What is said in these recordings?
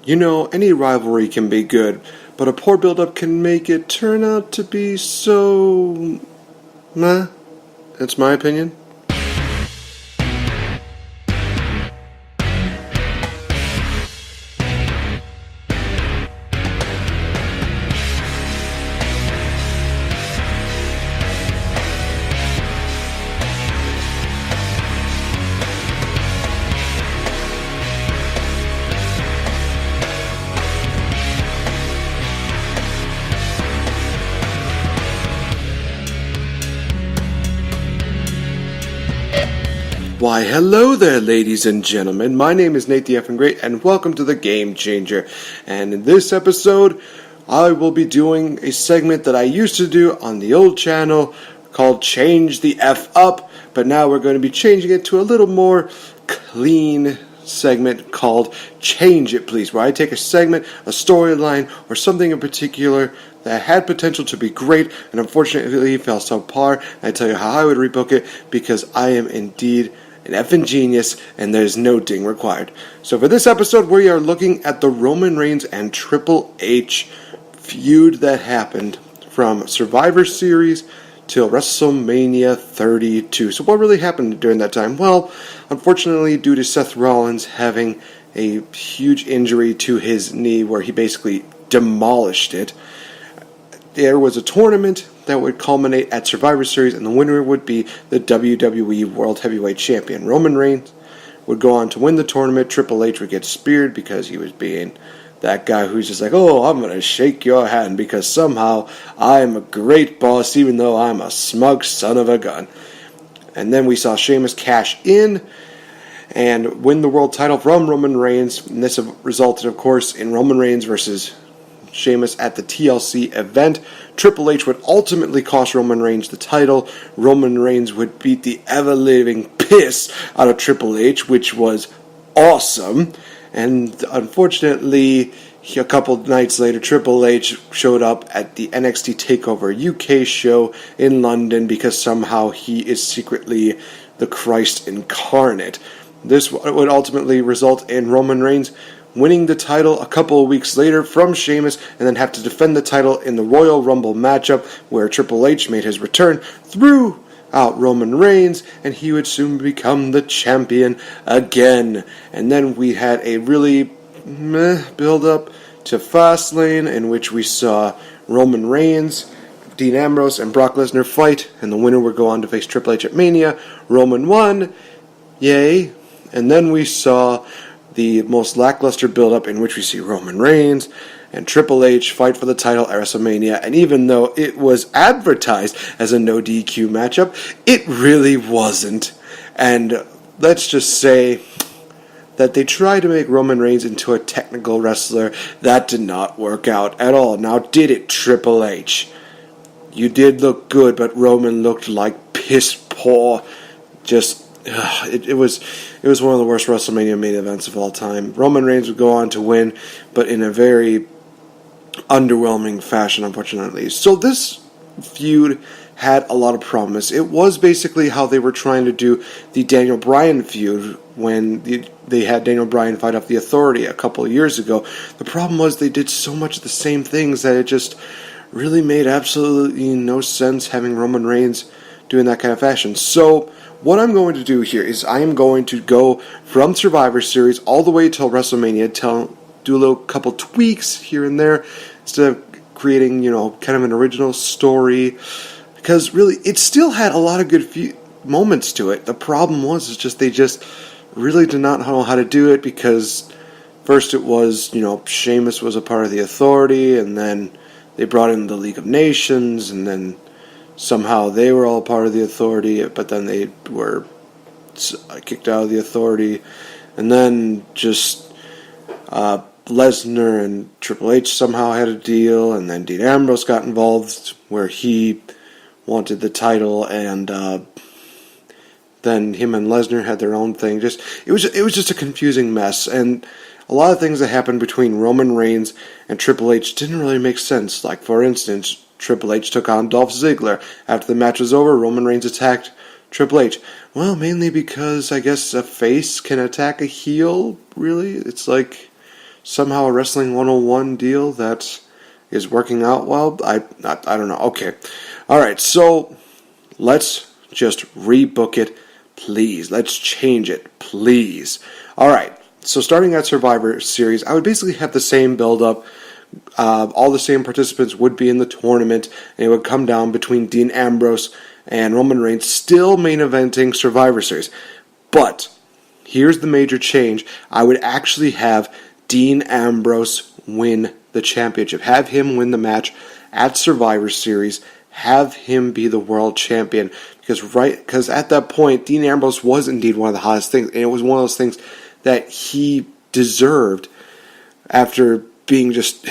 Any rivalry can be good, but a poor build-up can make it turn out to be so... meh. That's my opinion. Why, hello there, ladies and gentlemen. My name is Nate the Effing Great, and welcome to the Game Changer. And in this episode, I will be doing a segment that I used to do on the old channel called Change the F Up, but now we're going to be changing it to a little more clean segment called Change It Please, where I take a segment, a storyline, or something in particular that had potential to be great, and unfortunately fell subpar, and I tell you how I would rebook it, because I am indeed an effing genius, and there's no ding required. So for this episode, we are looking at the Roman Reigns and Triple H feud that happened from Survivor Series till WrestleMania 32. So what really happened during that time? Well, unfortunately, due to Seth Rollins having a huge injury to his knee where he basically demolished it, there was a tournament that would culminate at Survivor Series, and the winner would be the WWE World Heavyweight Champion. Roman Reigns would go on to win the tournament. Triple H would get speared because he was being that guy who's just like, oh, I'm going to shake your hand because somehow I'm a great boss even though I'm a smug son of a gun. And then we saw Sheamus cash in and win the world title from Roman Reigns. And this resulted, of course, in Roman Reigns versus Sheamus at the TLC event. Triple H would ultimately cost Roman Reigns the title. Roman Reigns would beat the ever-living piss out of Triple H, which was awesome. And unfortunately, a couple nights later, Triple H showed up at the NXT TakeOver UK show in London because somehow he is secretly the Christ incarnate. This would ultimately result in Roman Reigns winning the title a couple of weeks later from Sheamus, and then have to defend the title in the Royal Rumble matchup where Triple H made his return, threw out Roman Reigns, and he would soon become the champion again. And then we had a really meh build-up to Fastlane, in which we saw Roman Reigns, Dean Ambrose, and Brock Lesnar fight, and the winner would go on to face Triple H at Mania. Roman won, yay, and then we saw the most lackluster build-up in which we see Roman Reigns and Triple H fight for the title at WrestleMania, and even though it was advertised as a no DQ matchup, it really wasn't. And let's just say that they tried to make Roman Reigns into a technical wrestler. That did not work out at all. Now, did it, Triple H? You did look good, but Roman looked like piss poor. It was one of the worst WrestleMania main events of all time. Roman Reigns would go on to win, but in a very underwhelming fashion, unfortunately. So this feud had a lot of promise. It was basically how they were trying to do the Daniel Bryan feud when they had Daniel Bryan fight off the Authority a couple of years ago. The problem was they did so much of the same things that it just really made absolutely no sense having Roman Reigns doing that kind of fashion. So what I'm going to do here is I am going to go from Survivor Series all the way till WrestleMania, do a little couple tweaks here and there, instead of creating, kind of an original story, because really, it still had a lot of good moments to it. The problem was they just really did not know how to do it, because first it was, Sheamus was a part of the Authority, and then they brought in the League of Nations, and then somehow they were all part of the Authority, but then they were kicked out of the Authority. And then just Lesnar and Triple H somehow had a deal, and then Dean Ambrose got involved where he wanted the title, and then him and Lesnar had their own thing. It was just a confusing mess, and a lot of things that happened between Roman Reigns and Triple H didn't really make sense. Like, for instance, Triple H took on Dolph Ziggler. After the match was over, Roman Reigns attacked Triple H. Well, mainly because I guess a face can attack a heel, really. It's like somehow a Wrestling 101 deal that is working out well? I don't know. Okay. All right, so let's just rebook it, please. Let's change it, please. All right, so starting at Survivor Series, I would basically have the same build-up. All the same participants would be in the tournament, and it would come down between Dean Ambrose and Roman Reigns, still main eventing Survivor Series. But here's the major change. I would actually have Dean Ambrose win the championship. Have him win the match at Survivor Series. Have him be the world champion. Because at that point, Dean Ambrose was indeed one of the hottest things. And it was one of those things that he deserved after being just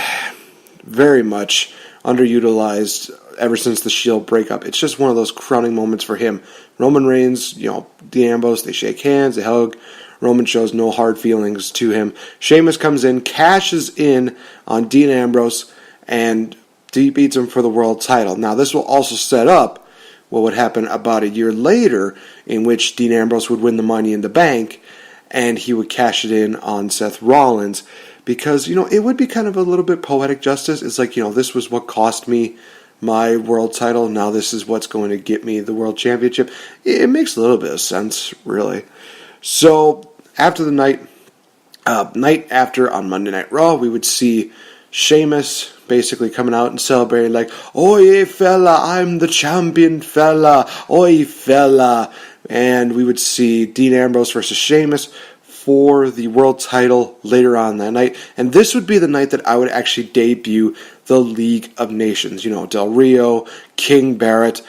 very much underutilized ever since the Shield breakup. It's just one of those crowning moments for him. Roman Reigns, Dean Ambrose, they shake hands, they hug. Roman shows no hard feelings to him. Sheamus comes in, cashes in on Dean Ambrose, and beats him for the world title. Now, this will also set up what would happen about a year later, in which Dean Ambrose would win the Money in the Bank, and he would cash it in on Seth Rollins. Because, it would be kind of a little bit poetic justice. It's like, this was what cost me my world title. Now this is what's going to get me the world championship. It makes a little bit of sense, really. So, after the night after on Monday Night Raw, we would see Sheamus basically coming out and celebrating like, "Oi, fella, I'm the champion, fella. Oi, fella." And we would see Dean Ambrose versus Sheamus for the world title later on that night. And this would be the night that I would actually debut the League of Nations. Del Rio, King Barrett,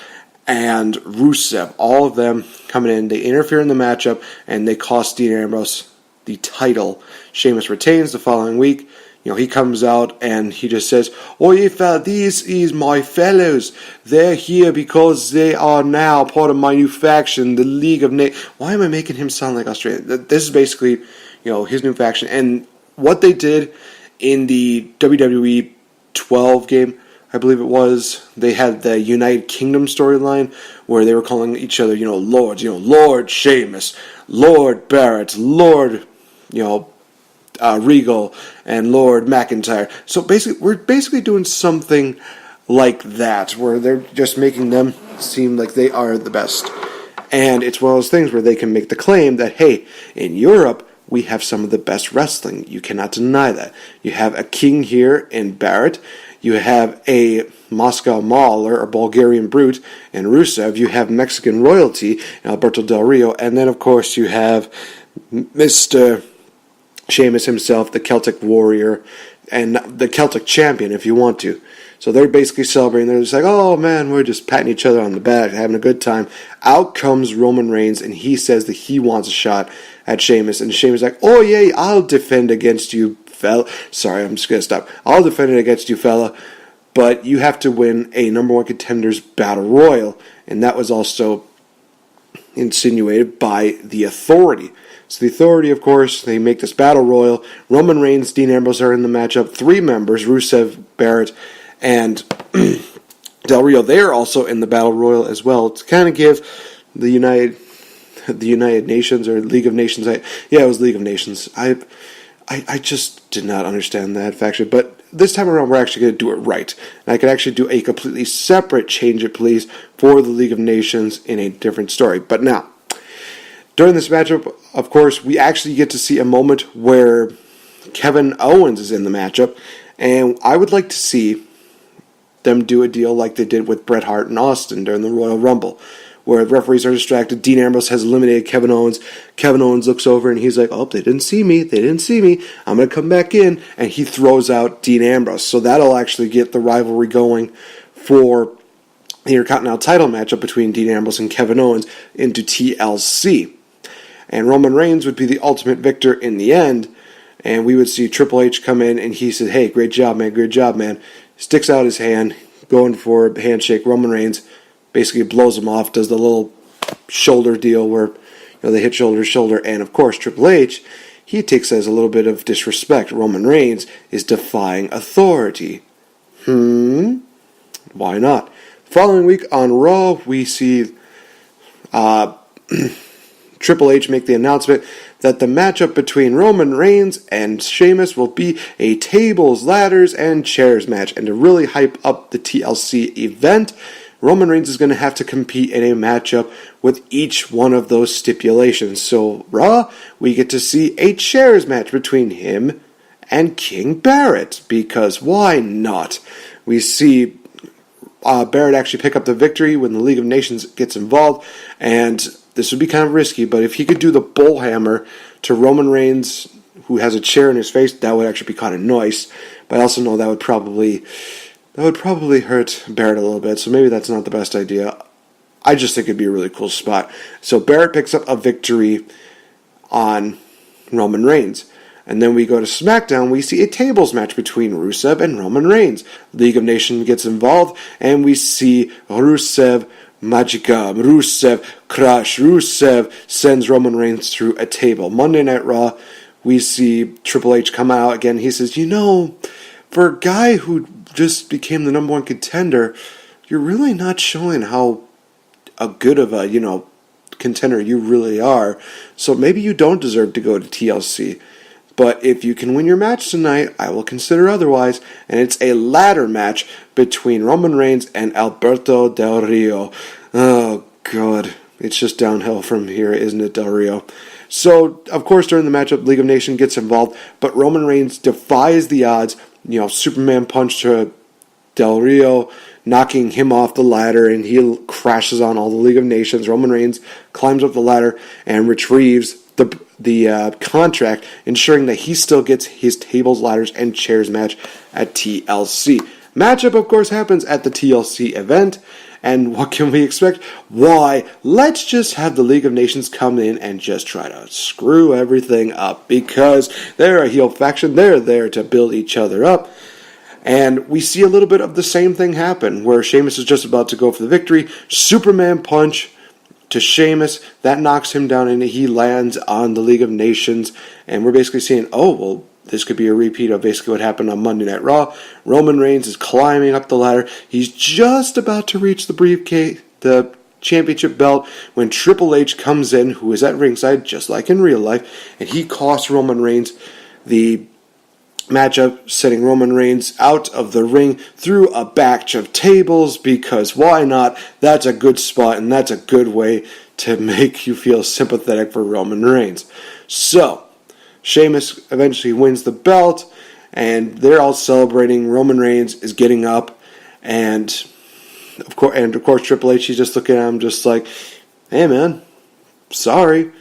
and Rusev. All of them coming in. They interfere in the matchup, and they cost Dean Ambrose the title. Sheamus retains the following week. He comes out and he just says, "Oh, yeah, fella, these is my fellows. They're here because they are now part of my new faction, the League of Nations." Why am I making him sound like Australian? This is basically, his new faction. And what they did in the WWE 12 game, I believe it was, they had the United Kingdom storyline where they were calling each other, lords, Lord Sheamus, Lord Barrett, Lord, Regal, and Lord McIntyre. So we're basically doing something like that, where they're just making them seem like they are the best. And it's one of those things where they can make the claim that, hey, in Europe, we have some of the best wrestling. You cannot deny that. You have a king here in Barrett. You have a Moscow Mauler, or Bulgarian Brute, in Rusev. You have Mexican royalty, Alberto Del Rio. And then, of course, you have Mr. Sheamus himself, the Celtic Warrior, and the Celtic Champion, if you want to. So they're basically celebrating. They're just like, "Oh, man, we're just patting each other on the back, having a good time." Out comes Roman Reigns, and he says that he wants a shot at Sheamus. And Sheamus is like, "Oh, yeah, I'll defend against you, fella." Sorry, I'm just going to stop. "I'll defend it against you, fella. But you have to win a number one contenders battle royal." And that was also insinuated by the Authority. So the Authority, of course, they make this battle royal. Roman Reigns, Dean Ambrose are in the matchup. 3 members, Rusev, Barrett, and Del Rio. They are also in the battle royal as well, to kind of give the United Nations, or League of Nations. It was League of Nations. I just did not understand that faction, but this time around we're actually going to do it right. And I could actually do a completely separate Change It Please for the League of Nations in a different story. But now, during this matchup, of course, we actually get to see a moment where Kevin Owens is in the matchup, and I would like to see them do a deal like they did with Bret Hart and Austin during the Royal Rumble, where referees are distracted. Dean Ambrose has eliminated Kevin Owens. Kevin Owens looks over and he's like, "Oh, they didn't see me. I'm going to come back in." And he throws out Dean Ambrose. So that'll actually get the rivalry going for the Intercontinental title matchup between Dean Ambrose and Kevin Owens into TLC. And Roman Reigns would be the ultimate victor in the end. And we would see Triple H come in and he said, "Hey, great job, man. Sticks out his hand, going for a handshake. Roman Reigns basically blows him off, does the little shoulder deal where they hit shoulder to shoulder. And of course, Triple H, he takes as a little bit of disrespect. Roman Reigns is defying authority. Why not? Following week on Raw, we see Triple H make the announcement that the matchup between Roman Reigns and Sheamus will be a tables, ladders, and chairs match. And to really hype up the TLC event, Roman Reigns is going to have to compete in a matchup with each one of those stipulations. So, Raw, we get to see a chairs match between him and King Barrett, because why not? We see Barrett actually pick up the victory when the League of Nations gets involved, and this would be kind of risky, but if he could do the bull hammer to Roman Reigns, who has a chair in his face, that would actually be kind of nice. But I also know that would probably hurt Barrett a little bit, so maybe that's not the best idea. I just think it'd be a really cool spot. So Barrett picks up a victory on Roman Reigns. And then we go to SmackDown, we see a tables match between Rusev and Roman Reigns. League of Nations gets involved, and we see Rusev Magica, Rusev Crush. Rusev sends Roman Reigns through a table. Monday Night Raw, we see Triple H come out again. He says, for a guy who just became the number one contender, you're really not showing how good of a, contender you really are. So maybe you don't deserve to go to TLC. But if you can win your match tonight, I will consider otherwise. And it's a ladder match between Roman Reigns and Alberto Del Rio. Oh, God. It's just downhill from here, isn't it, Del Rio? So, of course, during the matchup, League of Nations gets involved. But Roman Reigns defies the odds. Superman punch to Del Rio, knocking him off the ladder, and he crashes on all the League of Nations. Roman Reigns climbs up the ladder and retrieves the contract, ensuring that he still gets his tables, ladders, and chairs match at TLC. Matchup, of course, happens at the TLC event, and what can we expect? Why, let's just have the League of Nations come in and just try to screw everything up, because they're a heel faction, they're there to build each other up. And we see a little bit of the same thing happen, where Sheamus is just about to go for the victory. Superman punch to Sheamus, that knocks him down, and he lands on the League of Nations. And we're basically saying, this could be a repeat of basically what happened on Monday Night Raw. Roman Reigns is climbing up the ladder. He's just about to reach the briefcase, the championship belt, when Triple H comes in, who is at ringside, just like in real life, and he costs Roman Reigns the matchup, setting Roman Reigns out of the ring through a batch of tables, because why not? That's a good spot, and that's a good way to make you feel sympathetic for Roman Reigns. So, Sheamus eventually wins the belt, and they're all celebrating. Roman Reigns is getting up, and of course Triple H, he's just looking at him just like, hey man, sorry,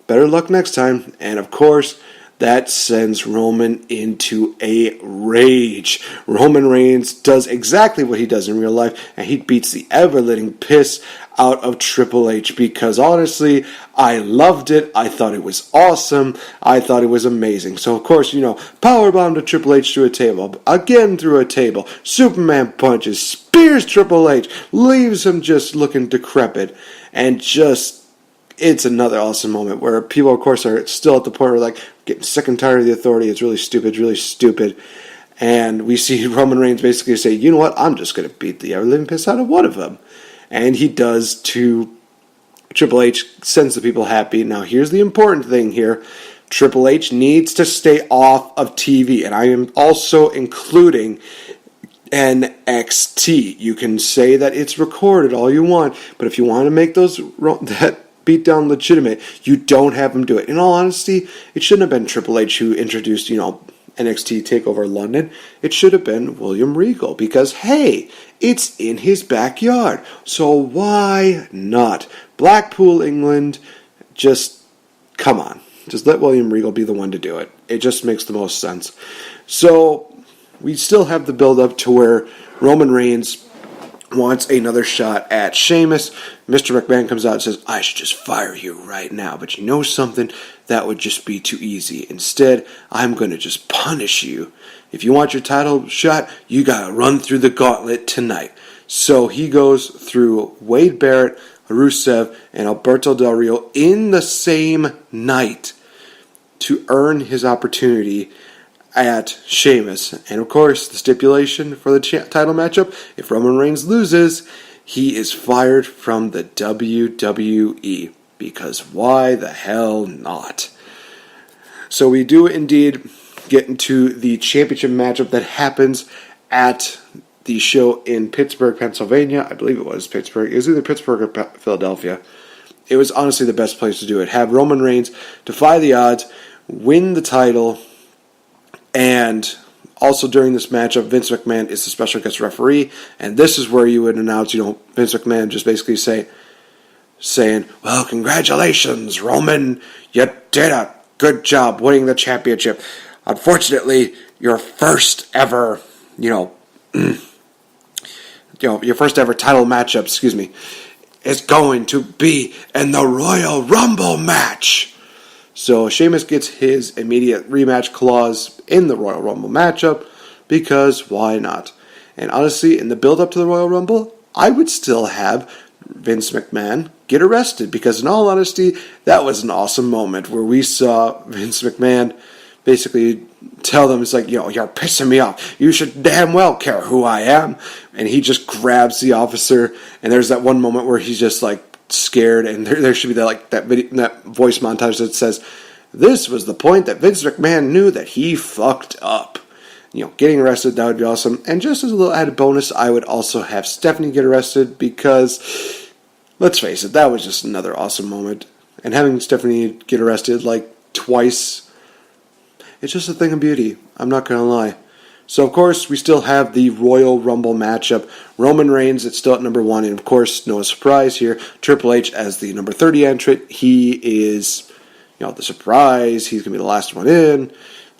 better luck next time. And of course, that sends Roman into a rage. Roman Reigns does exactly what he does in real life, and he beats the ever-living piss out of Triple H, because honestly, I loved it. I thought it was awesome. I thought it was amazing. So, of course, powerbomb to Triple H through a table. Again through a table. Superman punches, spears Triple H, leaves him just looking decrepit, and it's another awesome moment where people, of course, are still at the point where getting sick and tired of the authority. It's really stupid. And we see Roman Reigns basically say, you know what, I'm just going to beat the ever-living piss out of one of them. And he does to Triple H, sends the people happy. Now, here's the important thing here. Triple H needs to stay off of TV. And I am also including NXT. You can say that it's recorded all you want, but if you want to make that beatdown legitimate, you don't have him do it. In all honesty, it shouldn't have been Triple H who introduced, NXT TakeOver London. It should have been William Regal, because, hey, it's in his backyard. So why not? Blackpool, England, just come on. Just let William Regal be the one to do it. It just makes the most sense. So we still have the build-up to where Roman Reigns wants another shot at Sheamus. Mr. McMahon comes out and says, I should just fire you right now. But you know something? That would just be too easy. Instead, I'm going to just punish you. If you want your title shot, you got to run through the gauntlet tonight. So he goes through Wade Barrett, Rusev, and Alberto Del Rio in the same night to earn his opportunity at Sheamus. And of course, the stipulation for the title matchup, if Roman Reigns loses, he is fired from the WWE. Because why the hell not? So we do indeed get into the championship matchup that happens at the show in Pittsburgh, Pennsylvania. I believe it was Pittsburgh. It was either Pittsburgh or Philadelphia. It was honestly the best place to do it. Have Roman Reigns defy the odds, win the title, and also during this matchup, Vince McMahon is the special guest referee, and this is where you would announce, Vince McMahon just basically saying, well, congratulations, Roman, you did a good job winning the championship. Unfortunately, your first ever, your first ever title matchup, is going to be in the Royal Rumble match. So Sheamus gets his immediate rematch clause in the Royal Rumble matchup because why not? And honestly, in the build-up to the Royal Rumble, I would still have Vince McMahon get arrested because in all honesty, that was an awesome moment where we saw Vince McMahon basically tell them, it's like, you're pissing me off. You should damn well care who I am. And he just grabs the officer, and there's that one moment where he's just like scared, and there should be that voice montage that says, this was the point that Vince McMahon knew that he fucked up. Getting arrested, that would be awesome. And just as a little added bonus, I would also have Stephanie get arrested because, let's face it, that was just another awesome moment. And having Stephanie get arrested like twice, it's just a thing of beauty. I'm not going to lie. So, of course, we still have the Royal Rumble matchup. Roman Reigns, it's still at number 1. And, of course, no surprise here. Triple H as the number 30 entrant. He is, the surprise. He's going to be the last one in.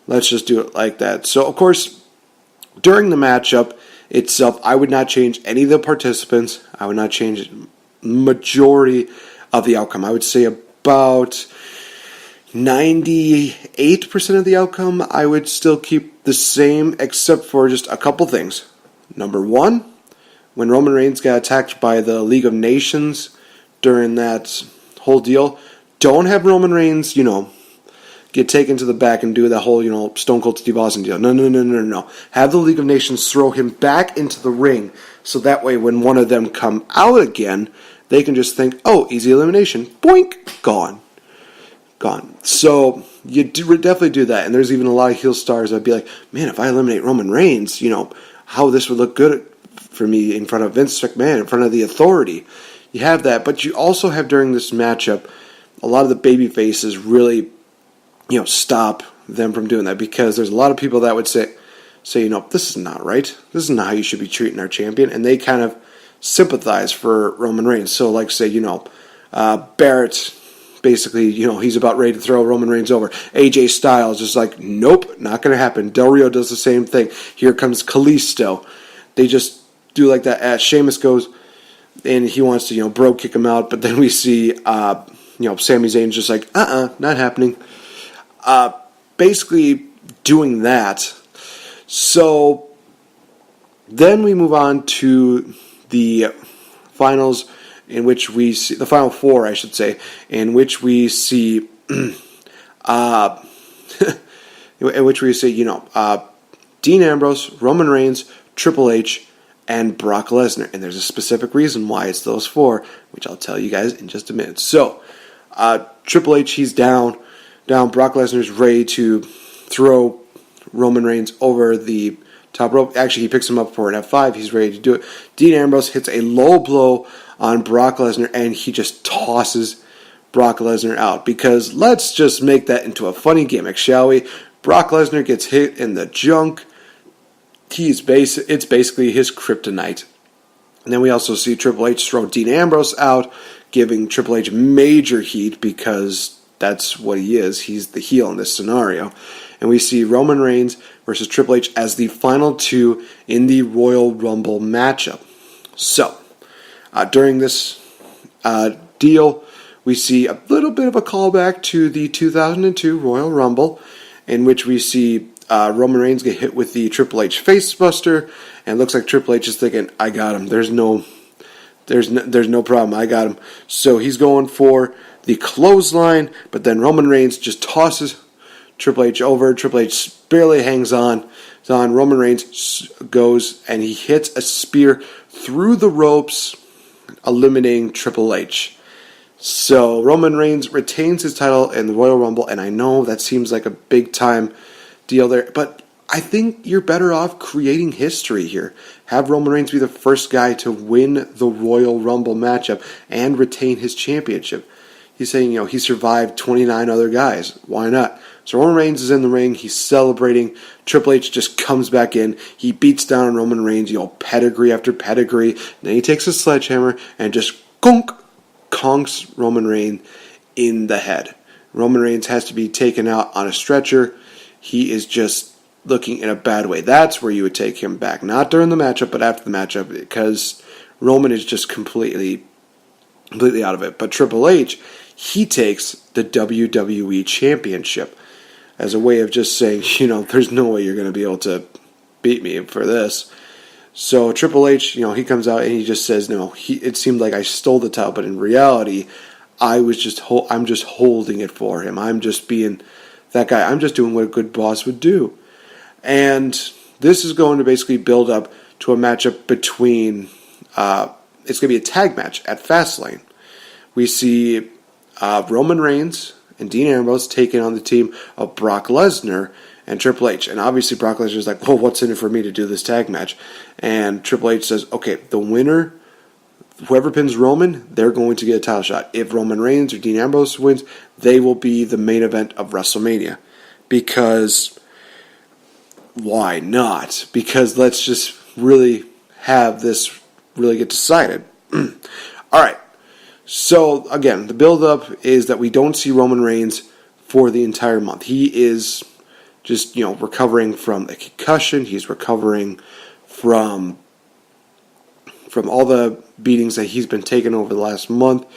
Let's just do it like that. So, of course, during the matchup itself, I would not change any of the participants. I would not change majority of the outcome. I would say about 98% of the outcome I would still keep the same, except for just a couple things. Number 1, when Roman Reigns got attacked by the League of Nations during that whole deal, don't have Roman Reigns, get taken to the back and do that whole, Stone Cold Steve Austin deal. No. Have the League of Nations throw him back into the ring, so that way when one of them come out again, they can just think, oh, easy elimination. Boink, gone. So you would definitely do that. And there's even a lot of heel stars that would be like, man, if I eliminate Roman Reigns, how this would look good for me in front of Vince McMahon, in front of the Authority. You have that, but you also have during this matchup, a lot of the baby faces really, stop them from doing that, because there's a lot of people that would say, this is not right. This is not how you should be treating our champion, and they kind of sympathize for Roman Reigns. So, like, say, Barrett, basically, he's about ready to throw Roman Reigns over. AJ Styles is like, nope, not going to happen. Del Rio does the same thing. Here comes Kalisto. They just do like that. As Sheamus goes, and he wants to, bro kick him out, but then we see, Sami Zayn's just like, not happening. Basically doing that. So then we move on to the finals, in which we see the final 4, I should say, in which we see, in which we see, Dean Ambrose, Roman Reigns, Triple H, and Brock Lesnar. And there's a specific reason why it's those 4, which I'll tell you guys in just a minute. So, Triple H, he's down. Brock Lesnar's ready to throw Roman Reigns over the top rope. Actually, he picks him up for an F5. He's ready to do it. Dean Ambrose hits a low blow on Brock Lesnar, and he just tosses Brock Lesnar out. Because let's just make that into a funny gimmick, shall we? Brock Lesnar gets hit in the junk. It's basically his kryptonite. And then we also see Triple H throw Dean Ambrose out, giving Triple H major heat because that's what he is. He's the heel in this scenario. And we see Roman Reigns versus Triple H as the final 2 in the Royal Rumble matchup. So, during this deal, we see a little bit of a callback to the 2002 Royal Rumble, in which we see Roman Reigns get hit with the Triple H facebuster, and it looks like Triple H is thinking, I got him. There's no problem. I got him. So he's going for the clothesline, but then Roman Reigns just tosses Triple H over. Triple H barely hangs on. Roman Reigns goes and he hits a spear through the ropes, eliminating Triple H. So Roman Reigns retains his title in the Royal Rumble, and I know that seems like a big-time deal there, but I think you're better off creating history here. Have Roman Reigns be the first guy to win the Royal Rumble matchup and retain his championship. He's saying, he survived 29 other guys. Why not? So Roman Reigns is in the ring. He's celebrating. Triple H just comes back in. He beats down on Roman Reigns, pedigree after pedigree. Then he takes a sledgehammer and just conks Roman Reigns in the head. Roman Reigns has to be taken out on a stretcher. He is just looking in a bad way. That's where you would take him back. Not during the matchup, but after the matchup, because Roman is just completely out of it. But Triple H, he takes the WWE Championship as a way of just saying, there's no way you're going to be able to beat me for this. So Triple H, he comes out and he just says, no, it seemed like I stole the title, but in reality, I'm just holding it for him. I'm just being that guy. I'm just doing what a good boss would do. And this is going to basically build up to a matchup between, it's going to be a tag match at Fastlane. We see Roman Reigns and Dean Ambrose taking on the team of Brock Lesnar and Triple H. And obviously Brock Lesnar is like, well, what's in it for me to do this tag match? And Triple H says, okay, the winner, whoever pins Roman, they're going to get a title shot. If Roman Reigns or Dean Ambrose wins, they will be the main event of WrestleMania. Because why not? Because let's just really have this really get decided. All right. So, again, the build-up is that we don't see Roman Reigns for the entire month. He is just, recovering from a concussion. He's recovering from all the beatings that he's been taking over the last month.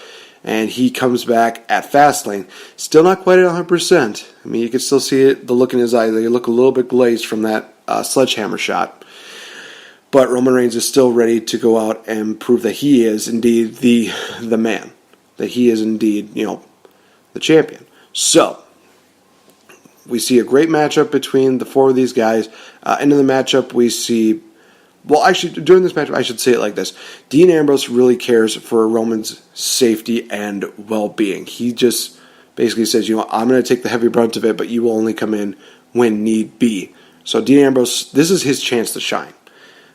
And he comes back at Fastlane. Still not quite at 100%. I mean, you can still see it, the look in his eyes. They look a little bit glazed from that sledgehammer shot. But Roman Reigns is still ready to go out and prove that he is indeed the man. That he is indeed, the champion. So, we see a great matchup between the four of these guys. Into the matchup, we see... Well, actually, during this matchup, I should say it like this. Dean Ambrose really cares for Roman's safety and well-being. He just basically says, I'm going to take the heavy brunt of it, but you will only come in when need be. So Dean Ambrose, this is his chance to shine.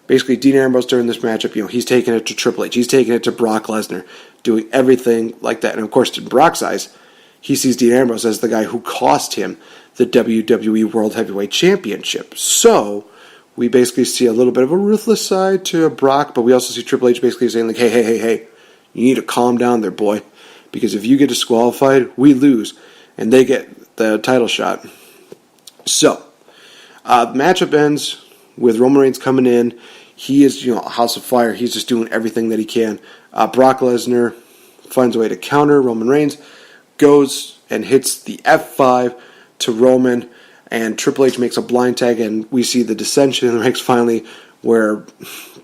Basically, Dean Ambrose during this matchup, he's taking it to Triple H. He's taking it to Brock Lesnar, doing everything like that. And, of course, in Brock's eyes, he sees Dean Ambrose as the guy who cost him the WWE World Heavyweight Championship. So, we basically see a little bit of a ruthless side to Brock, but we also see Triple H basically saying, like, hey, you need to calm down there, boy. Because if you get disqualified, we lose, and they get the title shot. So, the matchup ends with Roman Reigns coming in. He is, a house of fire. He's just doing everything that he can. Brock Lesnar finds a way to counter. Roman Reigns goes and hits the F5 to Roman, and Triple H makes a blind tag, and we see the dissension in the ranks finally, where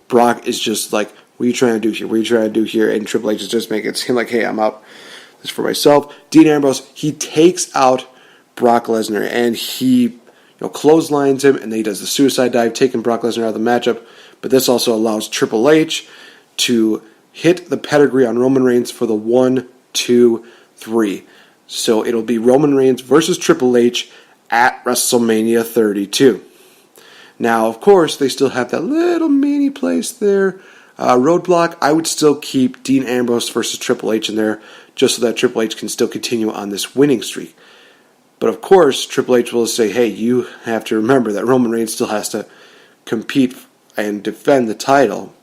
Brock is just like, what are you trying to do here? What are you trying to do here? And Triple H is just making it seem like, hey, I'm out. This is for myself. Dean Ambrose, he takes out Brock Lesnar, and he clotheslines him, and then he does the suicide dive, taking Brock Lesnar out of the matchup. But this also allows Triple H to hit the pedigree on Roman Reigns for the 1, 2, 3. So it'll be Roman Reigns versus Triple H at WrestleMania 32. Now, of course, they still have that little mini place there. Roadblock, I would still keep Dean Ambrose versus Triple H in there, just so that Triple H can still continue on this winning streak. But of course, Triple H will say, hey, you have to remember that Roman Reigns still has to compete and defend the title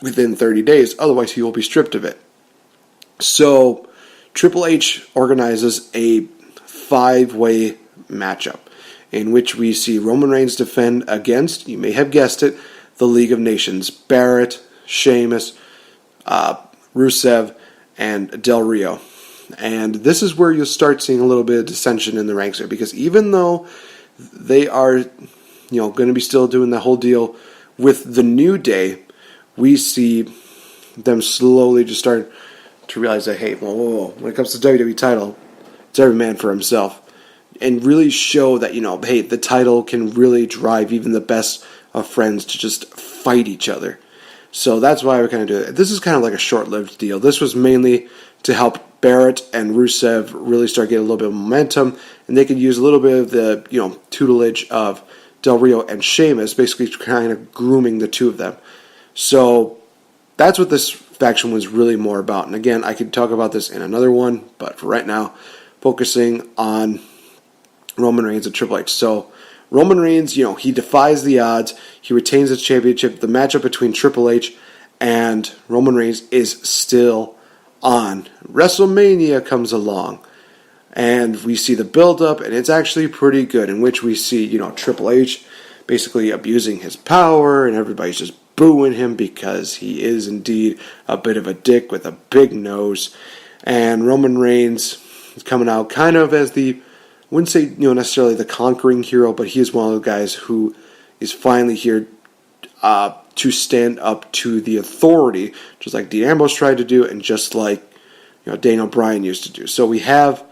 within 30 days, otherwise he will be stripped of it. So, Triple H organizes a 5-way matchup in which we see Roman Reigns defend against, you may have guessed it, the League of Nations. Barrett, Sheamus, Rusev, and Del Rio. And this is where you'll start seeing a little bit of dissension in the ranks there, because even though they are going to be still doing the whole deal with the New Day, we see them slowly just start to realize that, hey, whoa. When it comes to the WWE title, it's every man for himself. And really show that, hey, the title can really drive even the best of friends to just fight each other. So that's why we're kind of doing it. This is kind of like a short-lived deal. This was mainly to help Barrett and Rusev really start getting a little bit of momentum, and they could use a little bit of the tutelage of Del Rio and Sheamus, basically kind of grooming the two of them. So that's what this faction was really more about. And again, I could talk about this in another one, but for right now, focusing on Roman Reigns and Triple H. So Roman Reigns, he defies the odds. He retains his championship. The matchup between Triple H and Roman Reigns is still on. WrestleMania comes along, and we see the build-up, and it's actually pretty good, in which we see, Triple H basically abusing his power, and everybody's just booing him because he is indeed a bit of a dick with a big nose. And Roman Reigns is coming out kind of as I wouldn't say necessarily the conquering hero, but he is one of the guys who is finally here to stand up to the authority, just like Dean Ambrose tried to do, and just like Daniel Bryan used to do. So we have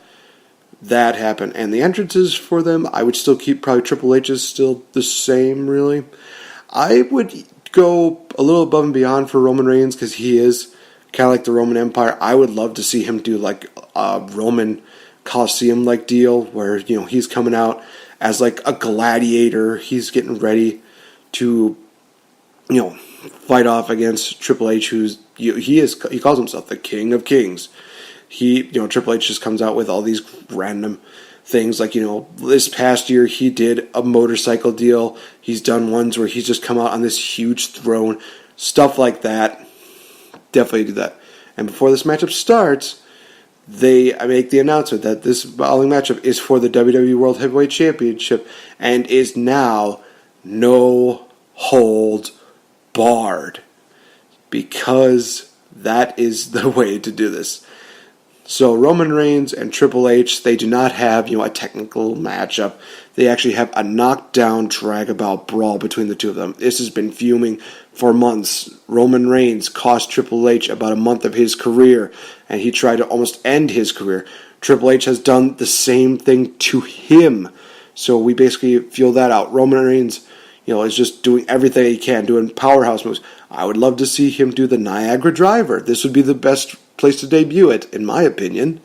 that happen, and the entrances for them, I would still keep probably Triple H is still the same. Really, I would go a little above and beyond for Roman Reigns because he is kind of like the Roman Empire. I would love to see him do like a Roman Coliseum like deal where he's coming out as like a gladiator. He's getting ready to fight off against Triple H, he calls himself the King of Kings. Triple H just comes out with all these random things like, this past year he did a motorcycle deal. He's done ones where he's just come out on this huge throne, stuff like that. Definitely do that. And before this matchup starts, I make the announcement that this following matchup is for the WWE World Heavyweight Championship and is now no hold barred, because that is the way to do this. So Roman Reigns and Triple H, they do not have a technical matchup. They actually have a knockdown, drag-about brawl between the two of them. This has been fuming for months. Roman Reigns cost Triple H about a month of his career, and he tried to almost end his career. Triple H has done the same thing to him. So we basically feel that out. Roman Reigns is just doing everything he can, doing powerhouse moves. I would love to see him do the Niagara Driver. This would be the best place to debut it, in my opinion.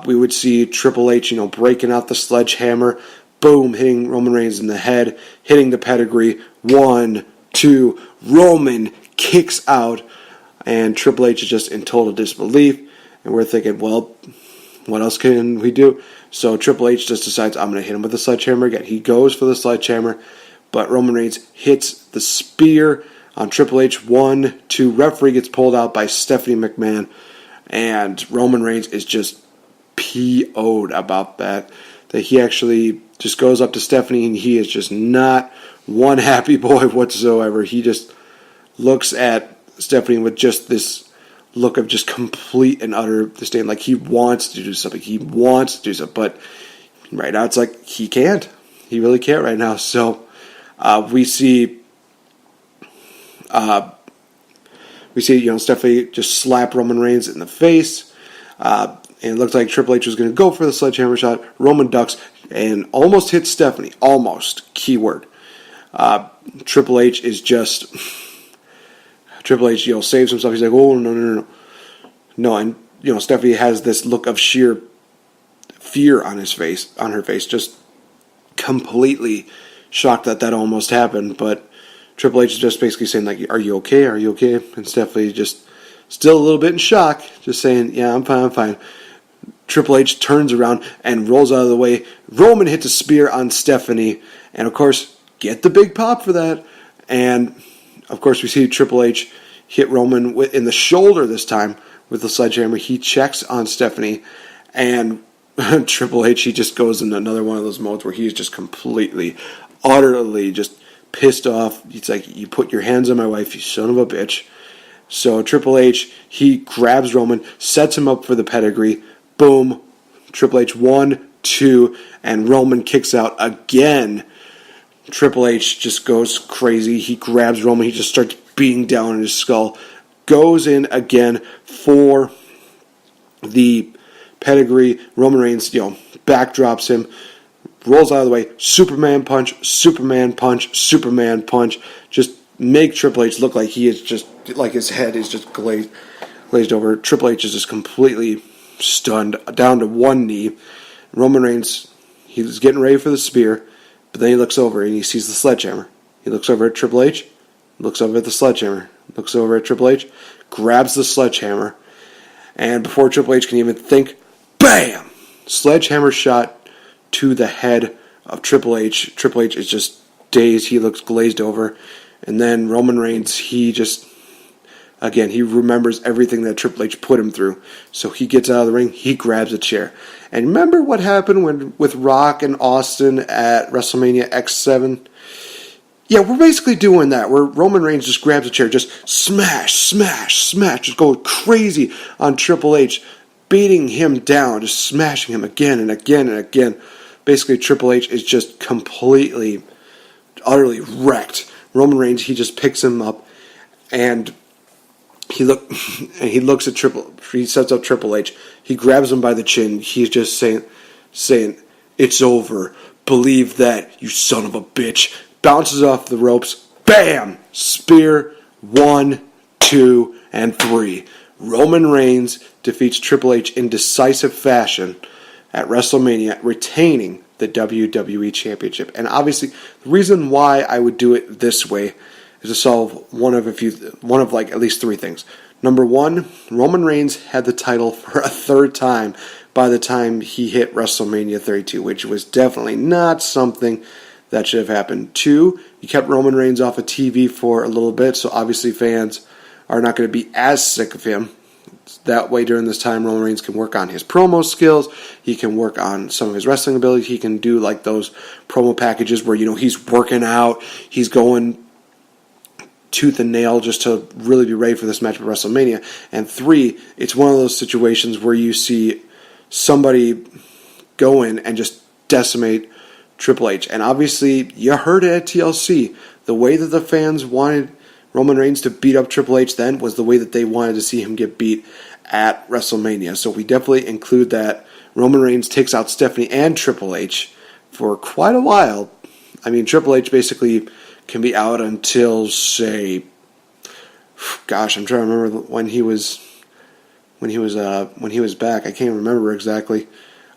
We would see Triple H, breaking out the sledgehammer, boom, hitting Roman Reigns in the head, hitting the pedigree. 1, 2, Roman kicks out, and Triple H is just in total disbelief. And we're thinking, well, what else can we do? So Triple H just decides, I'm going to hit him with the sledgehammer again. He goes for the sledgehammer, but Roman Reigns hits the spear on Triple H. 1, 2, referee gets pulled out by Stephanie McMahon, and Roman Reigns is just PO'd about that he actually just goes up to Stephanie, and he is just not one happy boy whatsoever. He just looks at Stephanie with just this look of just complete and utter disdain, like he wants to do something. He wants to do something, but right now it's like he can't. He really can't right now. So we see Stephanie just slap Roman Reigns in the face, and it looked like Triple H was going to go for the sledgehammer shot. Roman ducks and almost hits Stephanie. Almost, keyword. Triple H saves himself. He's like, oh no, and Stephanie has this look of sheer fear on her face, just completely shocked that almost happened. But Triple H is just basically saying, like, are you okay? Are you okay? And Stephanie just still a little bit in shock, just saying, yeah, I'm fine. Triple H turns around and rolls out of the way. Roman hits a spear on Stephanie, and of course, get the big pop for that. And of course, we see Triple H hit Roman in the shoulder this time with the sledgehammer. He checks on Stephanie, and Triple H, he just goes into another one of those modes where he's just completely, utterly just pissed off. It's like, you put your hands on my wife, you son of a bitch. So Triple H, he grabs Roman, sets him up for the pedigree. Boom. Triple H 1, 2, and Roman kicks out again. Triple H just goes crazy. He grabs Roman. He just starts beating down on his skull. Goes in again for the pedigree. Roman Reigns, backdrops him. Rolls out of the way. Superman punch. Just make Triple H look like he is just, like his head is just glazed. glazed over. Triple H is just completely stunned, down to one knee. Roman Reigns, he's getting ready for the spear, but then he looks over and he sees the sledgehammer. He looks over at Triple H, looks over at the sledgehammer, looks over at Triple H, grabs the sledgehammer, and before Triple H can even think, BAM! Sledgehammer shot to the head of Triple H. Triple H is just dazed. He looks glazed over. And then Roman Reigns, he remembers everything that Triple H put him through. So he gets out of the ring, he grabs a chair. And remember what happened with Rock and Austin at WrestleMania X7? Yeah, we're basically doing that, where Roman Reigns just grabs a chair, just smash, smash, smash, just going crazy on Triple H, beating him down, just smashing him again and again and again. Basically, Triple H is just completely, utterly wrecked. Roman Reigns, he just picks him up, and he sets up Triple H. He grabs him by the chin. He's just saying, "It's over. Believe that, you son of a bitch." Bounces off the ropes. Bam! Spear. 1, 2, and 3. Roman Reigns defeats Triple H in decisive fashion at WrestleMania, retaining the WWE Championship. And obviously, the reason why I would do it this way is to solve one of at least 3 things. Number 1, Roman Reigns had the title for a 3rd time by the time he hit WrestleMania 32, which was definitely not something that should have happened. 2, you kept Roman Reigns off of TV for a little bit, so obviously fans are not going to be as sick of him. That way, during this time, Roman Reigns can work on his promo skills. He can work on some of his wrestling ability. He can do like those promo packages where, he's working out. He's going tooth and nail just to really be ready for this match at WrestleMania. And 3, it's one of those situations where you see somebody go in and just decimate Triple H. And obviously, you heard it at TLC. The way that the fans wanted Roman Reigns to beat up Triple H then was the way that they wanted to see him get beat at WrestleMania. So we definitely include that. Roman Reigns takes out Stephanie and Triple H for quite a while. I mean, Triple H basically can be out until, say, gosh, I'm trying to remember when he was back. I can't remember exactly.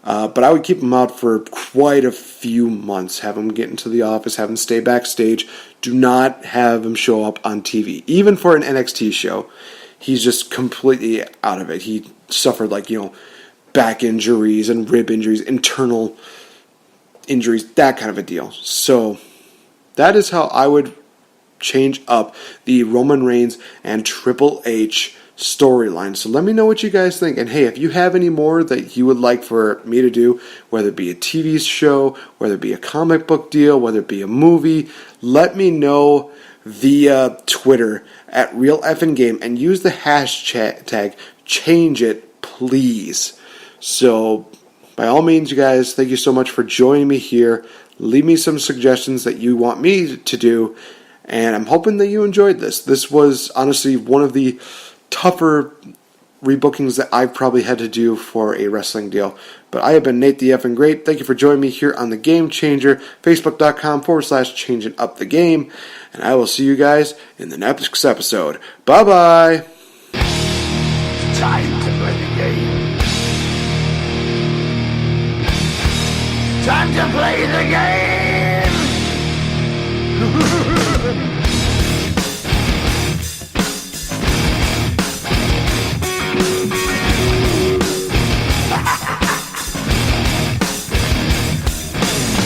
But I would keep him out for quite a few months. Have him get into the office, have him stay backstage. Do not have him show up on TV. Even for an NXT show, he's just completely out of it. He suffered back injuries and rib injuries, internal injuries, that kind of a deal. So that is how I would change up the Roman Reigns and Triple H storyline. So let me know what you guys think. And hey, if you have any more that you would like for me to do, whether it be a TV show, whether it be a comic book deal, whether it be a movie, let me know via Twitter at RealEffingGame and use the hashtag #ChangeIt, So by all means, you guys, thank you so much for joining me here. Leave me some suggestions that you want me to do, and I'm hoping that you enjoyed this. This was honestly one of the tougher rebookings that I've probably had to do for a wrestling deal. But I have been Nate the Effing Great. Thank you for joining me here on The Game Changer, Facebook.com/ChangingUpTheGame. And I will see you guys in the next episode. Bye-bye. Time to play the game. Time to play the game.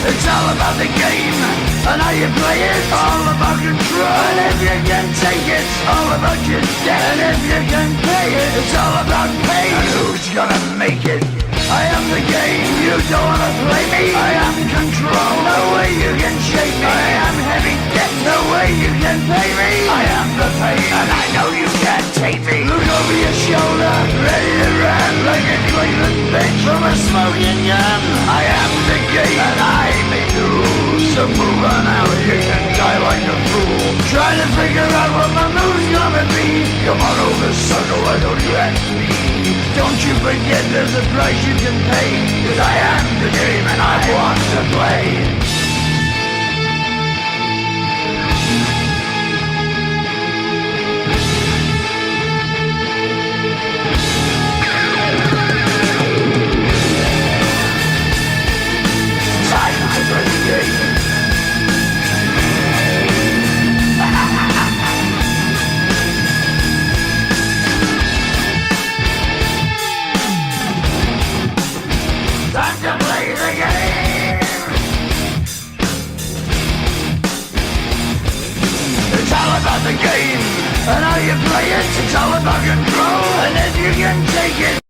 It's all about the game and how you play it. All about control, and if you can take it, all about your debt. And if you can pay it, it's all about pay. And who's gonna make it? I am the game, you don't wanna play me. I am control, no way you can shake me. I am heavy debt, no way you can pay me. I am the pain, and I know you can't take me. Look over your shoulder, ready to run like a Cleveland bitch from a smoking gun. I am the game, and I make the rules. So move on out, you can die like a fool. Trying to figure out what my move's gonna be. Come on over, sucker, why don't you ask me? Don't you forget there's a price you can pay. 'Cause I am the game and I want to play. play the game. It's all about the game and how you play it. It's all about control and if you can take it.